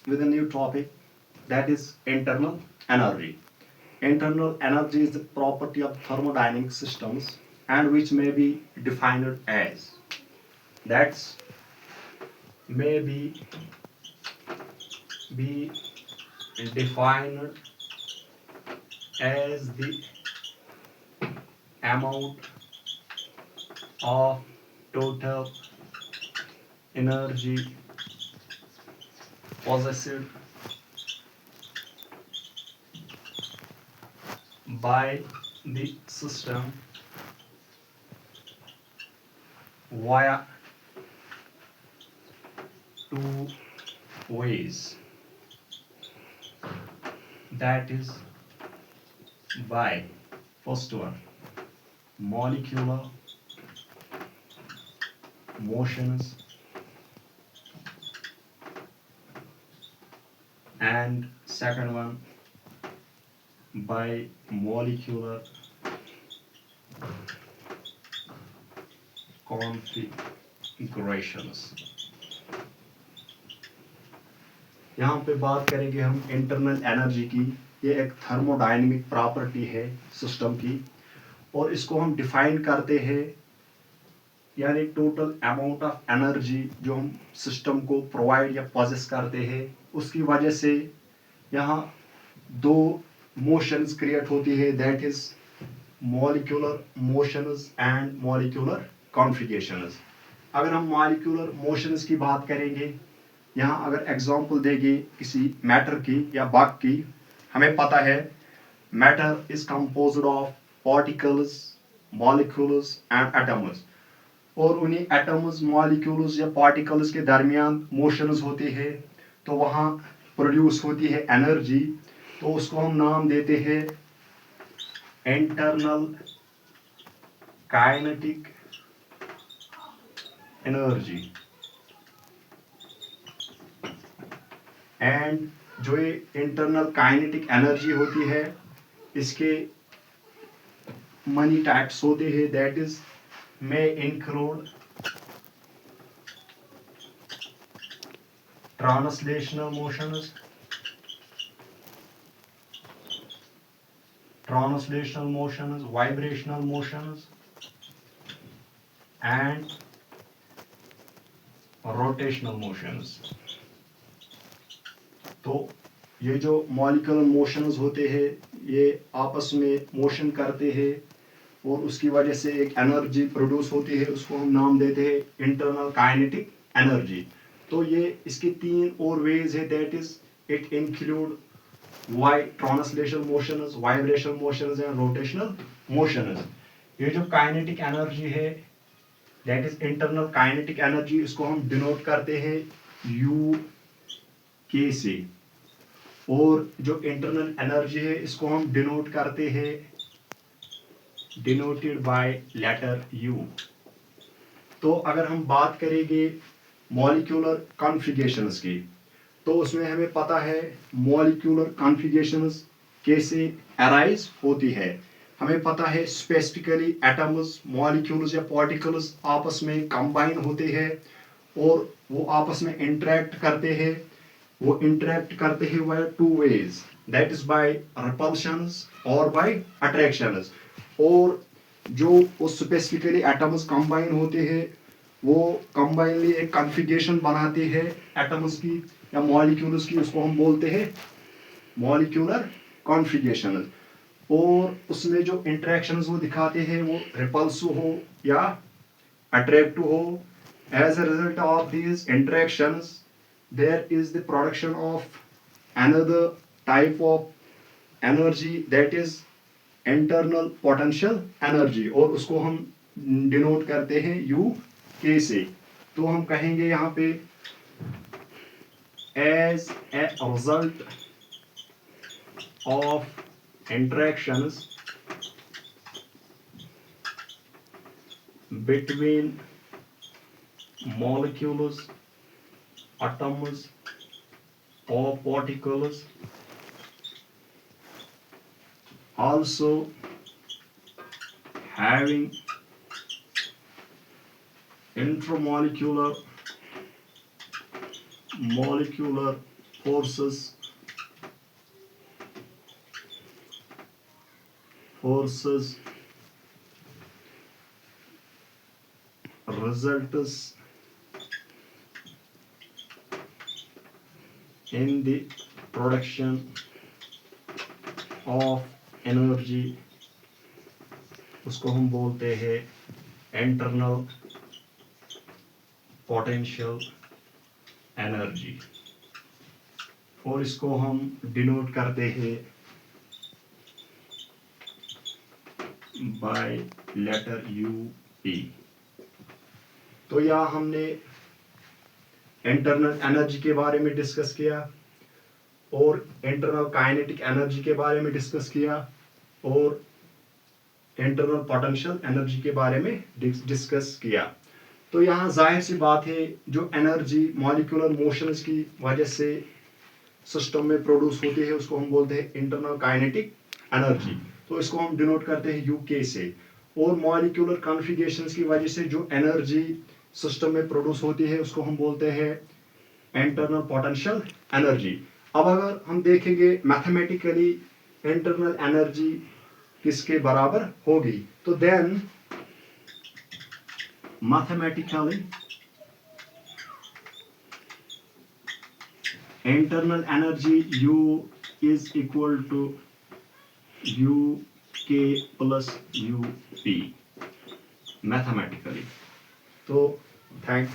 with a new topic, that is internal energy. Internal energy is the property of thermodynamic systems and which may be defined as, that's may be defined as the amount of total energy possessed by the system via two ways, that is by first one molecular motions and second one by molecular configurations. यहाँ पे बात करेंगे हम internal energy की। ये एक thermodynamic property है system की और इसको हम डिफाइन करते हैं, यानी टोटल अमाउंट ऑफ एनर्जी जो हम सिस्टम को प्रोवाइड या पॉजेस करते हैं, उसकी वजह से यहाँ दो मोशंस क्रिएट होती है, that is molecular motions and molecular configurations. अगर हम मॉलिक्यूलर मोशंस की बात करेंगे, यहाँ अगर एग्जांपल देंगे किसी मैटर की या बग की, हमें पता है matter is composed of particles, molecules and atoms, और उन्हीं एटम्स, मॉलिक्यूल्स या पार्टिकल्स के दरमियान मोशंस होते हैं, तो वहाँ प्रोड्यूस होती है एनर्जी, तो उसको हम नाम देते हैं इंटरनल काइनेटिक एनर्जी। एंड जो ये इंटरनल काइनेटिक एनर्जी होती है, इसके मनी टाइप्स होते हैं, that is may include translational motions, vibrational motions and rotational motions। तो ये जो मॉलिक्यूलर मोशंस होते हैं, ये आपस में मोशन करते हैं और उसकी वजह से एक एनर्जी प्रोड्यूस होती है, उसको हम नाम देते हैं इंटरनल काइनेटिक एनर्जी। तो ये इसके तीन और वेज है, that is it include translational motions, vibrational motions and rotational motions. ये जो काइनेटिक एनर्जी है, that is internal kinetic energy, इसको हम डिनोट करते हैं यू के से, और जो इंटरनल एनर्जी है इसको हम डिनोट करते हैं डिनोटेड बाय लेटर यू। तो अगर हम बात करेंगे मॉलिक्यूलर कॉन्फ़िगरेशंस की, तो उसमें हमें पता है मॉलिक्यूलर कॉन्फ़िगरेशंस कैसे अराइज होती है। हमें पता है स्पेसिफिकली एटम्स, मॉलिक्यूल्स या पार्टिकल्स आपस में कंबाइन होते हैं और वो आपस में इंटरेक्ट करते हैं। वो इंटरेक्ट करते हैं by two ways, that is by repulsions और बाय अट्रैक्शंस। और जो वो स्पेसिफिकली एटम्स कंबाइन होते हैं, वो कंबाइनली एक कॉन्फ़िगरेशन बनाते हैं एटम्स की या मॉलिक्यूल्स की, उसको हम बोलते हैं मॉलिक्यूलर कॉन्फ़िगरेशन। और उसमें जो इंटरेक्शंस वो दिखाते हैं वो रिपल्सिव हो या अट्रैक्टिव हो। As a result of these interactions there is the production of another type of energy, that is internal potential energy, और उसको हम डिनोट करते हैं यू के से। तो हम कहेंगे यहाँ पे as a result of interactions between molecules, atoms or particles, also having intermolecular, molecular forces results in the production of energy, उसको हम बोलते हैं इंटरनल पोटेंशियल एनर्जी, और इसको हम डिनोट करते हैं बाय लेटर यूपी। तो यहाँ हमने इंटरनल एनर्जी के बारे में डिस्कस किया और इंटरनल काइनेटिक एनर्जी के बारे में डिस्कस किया और इंटरनल पोटेंशियल एनर्जी के बारे में डिस्कस किया। तो यहाँ जाहिर सी बात है, जो एनर्जी मॉलिक्यूलर मोशंस की वजह से सिस्टम में प्रोड्यूस होती है उसको हम बोलते हैं इंटरनल काइनेटिक एनर्जी। तो इसको हम डिनोट करते हैं यूके से। और मॉलिक्यूलर कॉन्फ़िगरेशंस की वजह से जो एनर्जी सिस्टम में प्रोड्यूस होती है उसको हम बोलते हैं इंटरनल पोटेंशियल एनर्जी। अब अगर हम देखेंगे मैथमेटिकली इंटरनल एनर्जी किसके बराबर होगी, तो then mathematically internal energy U is equal to UK plus UP mathematically. तो थैंक